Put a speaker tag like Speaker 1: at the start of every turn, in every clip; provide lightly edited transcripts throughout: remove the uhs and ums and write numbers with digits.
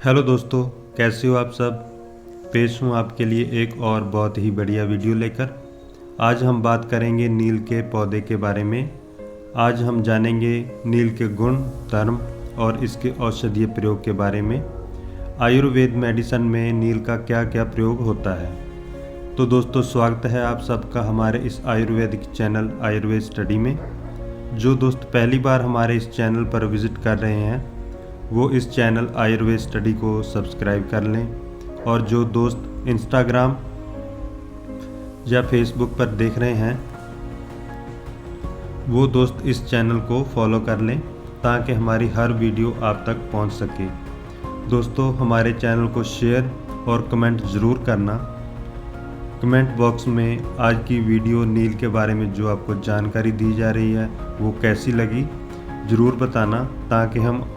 Speaker 1: Hello दोस्तों, कैसे हो आप सब। पेश हूँ आपके लिए एक और बहुत ही बढ़िया वीडियो लेकर। आज हम बात करेंगे नील के पौधे के बारे में। आज हम जानेंगे नील के गुण, धर्म और इसके औषधीय प्रयोग के बारे में। आयुर्वेद मेडिसिन में नील का क्या क्या प्रयोग होता है। तो दोस्तों, स्वागत है आप सबका हमारे इस आयुर्वेदिक चैनल आयुर्वेद स्टडी में। जो दोस्त पहली बार हमारे इस चैनल पर विज़िट कर रहे हैं वो इस चैनल आयुर्वेद स्टडी को सब्सक्राइब कर लें, और जो दोस्त इंस्टाग्राम या फेसबुक पर देख रहे हैं वो दोस्त इस चैनल को फॉलो कर लें ताकि हमारी हर वीडियो आप तक पहुंच सके। दोस्तों, हमारे चैनल को शेयर और कमेंट ज़रूर करना। कमेंट बॉक्स में आज की वीडियो नील के बारे में जो आपको जानकारी दी जा रही है वो कैसी लगी ज़रूर बताना, ताकि हम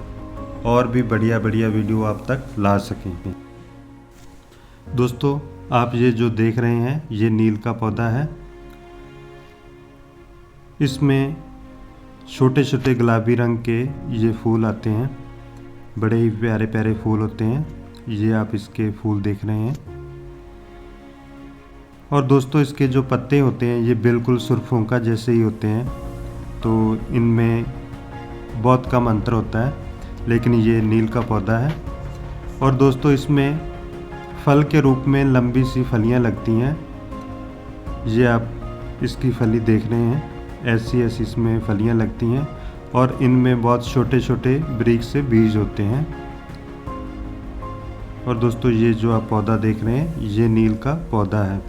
Speaker 1: और भी बढ़िया बढ़िया वीडियो आप तक ला सकें। दोस्तों, आप ये जो देख रहे हैं ये नील का पौधा है। इसमें छोटे छोटे गुलाबी रंग के ये फूल आते हैं, बड़े ही प्यारे प्यारे फूल होते हैं। ये आप इसके फूल देख रहे हैं। और दोस्तों, इसके जो पत्ते होते हैं ये बिल्कुल सुरफूंका जैसे ही होते हैं, तो इनमें बहुत कम अंतर होता है, लेकिन ये नील का पौधा है। और दोस्तों, इसमें फल के रूप में लंबी सी फलियां लगती हैं। ये आप इसकी फली देख रहे हैं, ऐसी ऐसी इसमें फलियां लगती हैं और इनमें बहुत छोटे छोटे बारीक से बीज होते हैं। और दोस्तों, ये जो आप पौधा देख रहे हैं ये नील का पौधा है।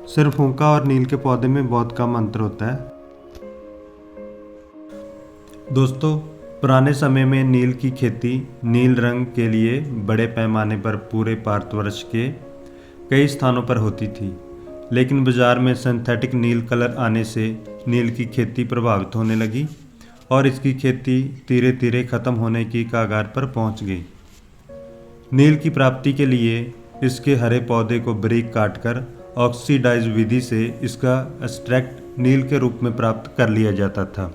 Speaker 1: सुरफूंका और नील के पौधे में बहुत कम अंतर होता है। दोस्तों, पुराने समय में नील की खेती नील रंग के लिए बड़े पैमाने पर पूरे भारतवर्ष के कई स्थानों पर होती थी, लेकिन बाज़ार में सिंथेटिक नील कलर आने से नील की खेती प्रभावित होने लगी और इसकी खेती धीरे धीरे ख़त्म होने की कगार पर पहुंच गई। नील की प्राप्ति के लिए इसके हरे पौधे को बारीक काटकर ऑक्सीडाइज विधि से इसका एक्सट्रैक्ट नील के रूप में प्राप्त कर लिया जाता था।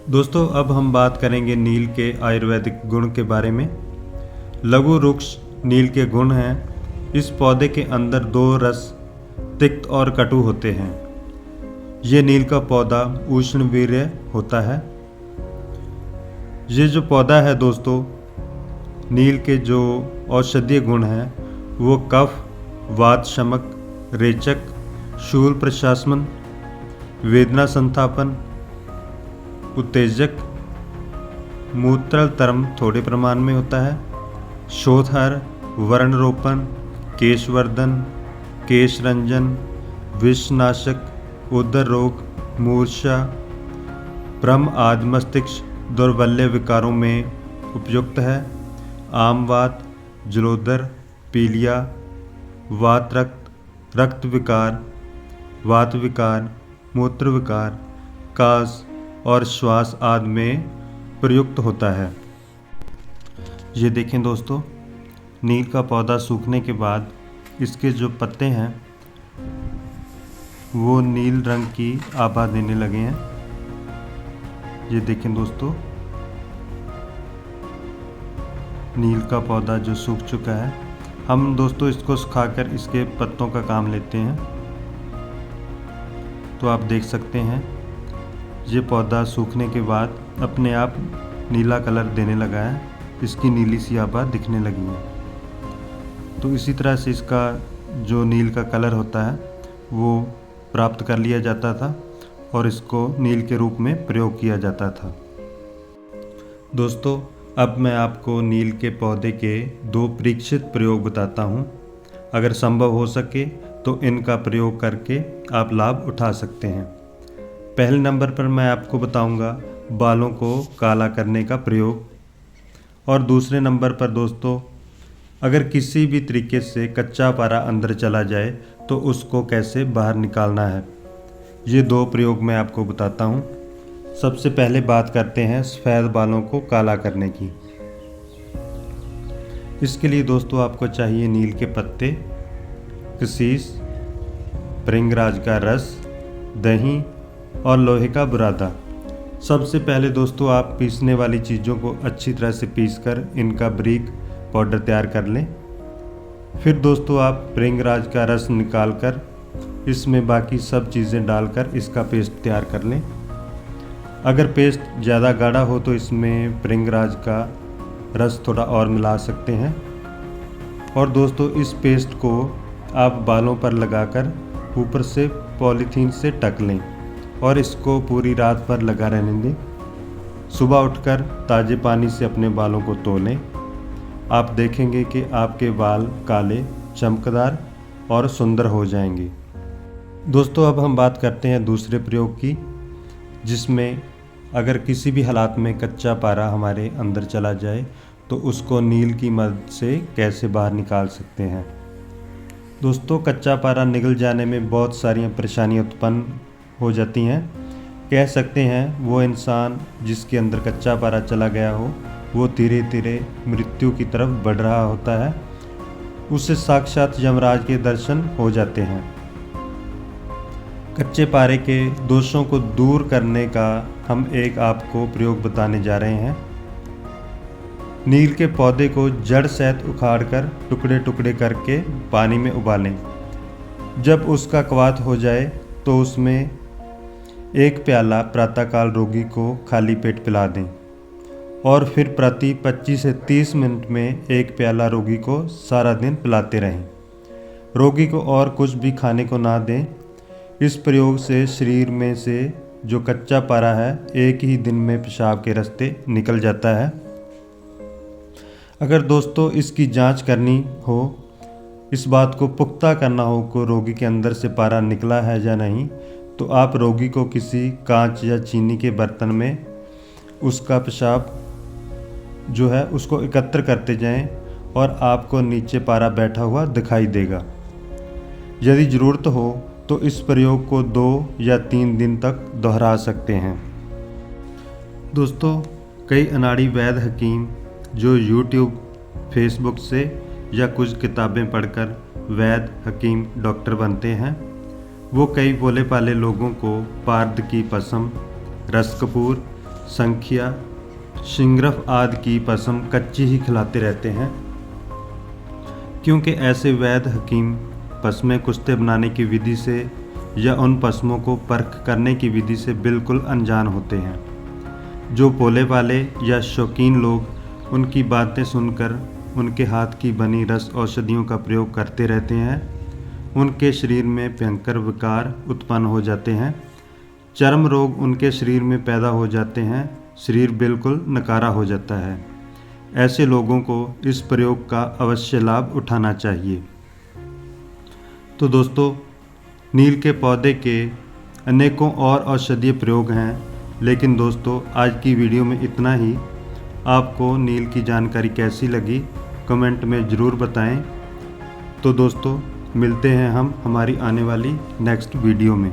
Speaker 1: दोस्तों, अब हम बात करेंगे नील के आयुर्वेदिक गुण के बारे में। लघु वृक्ष नील के गुण हैं। इस पौधे के अंदर दो रस तिक्त और कटु होते हैं। ये नील का पौधा उष्णवीर्य होता है। ये जो पौधा है दोस्तों, नील के जो औषधीय गुण हैं वो कफ, वात शमक, रेचक, शूल प्रशासन, वेदना संस्थापन, उत्तेजक, मूत्रतर्म थोड़े प्रमाण में होता है, शोधहर, वर्णरोपण, केशवर्धन, केश रंजन, विषनाशक, उदर रोग, मूर्छा, भ्रम आदि मस्तिष्क दौर्बल्य विकारों में उपयुक्त है। आमवात, जलोदर, पीलिया, वात रक्त विकार, वात विकार, मूत्र विकार, कास और श्वास आदि में प्रयुक्त होता है। ये देखें दोस्तों, नील का पौधा सूखने के बाद इसके जो पत्ते हैं वो नील रंग की आभा देने लगे हैं। ये देखें दोस्तों, नील का पौधा जो सूख चुका है। हम दोस्तों इसको सुखाकर इसके पत्तों का काम लेते हैं। तो आप देख सकते हैं ये पौधा सूखने के बाद अपने आप नीला कलर देने लगा है, इसकी नीली सी आभा दिखने लगी है। तो इसी तरह से इसका जो नील का कलर होता है वो प्राप्त कर लिया जाता था और इसको नील के रूप में प्रयोग किया जाता था। दोस्तों, अब मैं आपको नील के पौधे के दो परीक्षित प्रयोग बताता हूँ। अगर संभव हो सके तो इनका प्रयोग करके आप लाभ उठा सकते हैं। पहले नंबर पर मैं आपको बताऊंगा बालों को काला करने का प्रयोग, और दूसरे नंबर पर दोस्तों, अगर किसी भी तरीके से कच्चा पारा अंदर चला जाए तो उसको कैसे बाहर निकालना है। ये दो प्रयोग मैं आपको बताता हूँ। सबसे पहले बात करते हैं सफ़ेद बालों को काला करने की। इसके लिए दोस्तों आपको चाहिए नील के पत्ते, कशीस, भृंगराज का रस, दही और लोहे का बुरादा। सबसे पहले दोस्तों आप पीसने वाली चीज़ों को अच्छी तरह से पीसकर इनका बारीक पाउडर तैयार कर लें। फिर दोस्तों आप भृंगराज का रस निकालकर इसमें बाकी सब चीज़ें डालकर इसका पेस्ट तैयार कर लें। अगर पेस्ट ज़्यादा गाढ़ा हो तो इसमें भृंगराज का रस थोड़ा और मिला सकते हैं। और दोस्तों इस पेस्ट को आप बालों पर लगाकर ऊपर से पॉलीथीन से ढक लें और इसको पूरी रात भर लगा रहने दें। सुबह उठकर ताज़े पानी से अपने बालों को धो लें। आप देखेंगे कि आपके बाल काले, चमकदार और सुंदर हो जाएंगे। दोस्तों अब हम बात करते हैं दूसरे प्रयोग की, जिसमें अगर किसी भी हालात में कच्चा पारा हमारे अंदर चला जाए तो उसको नील की मदद से कैसे बाहर निकाल सकते हैं। दोस्तों कच्चा पारा निकल जाने में बहुत सारी परेशानियां उत्पन्न हो जाती हैं। कह सकते हैं वो इंसान जिसके अंदर कच्चा पारा चला गया हो वो धीरे धीरे मृत्यु की तरफ बढ़ रहा होता है। उससे साक्षात यमराज के दर्शन हो जाते हैं। कच्चे पारे के दोषों को दूर करने का हम एक आपको प्रयोग बताने जा रहे हैं। नील के पौधे को जड़ सहित उखाड़कर टुकड़े टुकड़े करके पानी में उबालें। जब उसका कवात हो जाए तो उसमें एक प्याला प्रातःकाल रोगी को खाली पेट पिला दें और फिर प्रति 25 से 30 मिनट में एक प्याला रोगी को सारा दिन पिलाते रहें। रोगी को और कुछ भी खाने को ना दें। इस प्रयोग से शरीर में से जो कच्चा पारा है एक ही दिन में पेशाब के रास्ते निकल जाता है। अगर दोस्तों इसकी जांच करनी हो, इस बात को पुख्ता करना हो कि रोगी के अंदर से पारा निकला है या नहीं, तो आप रोगी को किसी कांच या चीनी के बर्तन में उसका पेशाब जो है उसको एकत्र करते जाएं और आपको नीचे पारा बैठा हुआ दिखाई देगा। यदि ज़रूरत हो तो इस प्रयोग को 2 या 3 दिन तक दोहरा सकते हैं। दोस्तों कई अनाड़ी वैद्य हकीम जो YouTube, फेसबुक से या कुछ किताबें पढ़कर वैद्य, हकीम, डॉक्टर बनते हैं, वो कई भोले भाले लोगों को पार्द की पसम, रसकपूर, संखिया, शिंगरफ आदि की पसम कच्ची ही खिलाते रहते हैं। क्योंकि ऐसे वैद्य हकीम पसमें कुश्ते बनाने की विधि से या उन पसमों को परख करने की विधि से बिल्कुल अनजान होते हैं। जो भोले भाले या शौकीन लोग उनकी बातें सुनकर उनके हाथ की बनी रस औषधियों का प्रयोग करते रहते हैं, उनके शरीर में भयंकर विकार उत्पन्न हो जाते हैं। चर्म रोग उनके शरीर में पैदा हो जाते हैं। शरीर बिल्कुल नकारा हो जाता है। ऐसे लोगों को इस प्रयोग का अवश्य लाभ उठाना चाहिए। तो दोस्तों नील के पौधे के अनेकों और औषधीय प्रयोग हैं, लेकिन दोस्तों आज की वीडियो में इतना ही। आपको नील की जानकारी कैसी लगी कमेंट में ज़रूर बताएं। तो दोस्तों मिलते हैं हम हमारी आने वाली नेक्स्ट वीडियो में।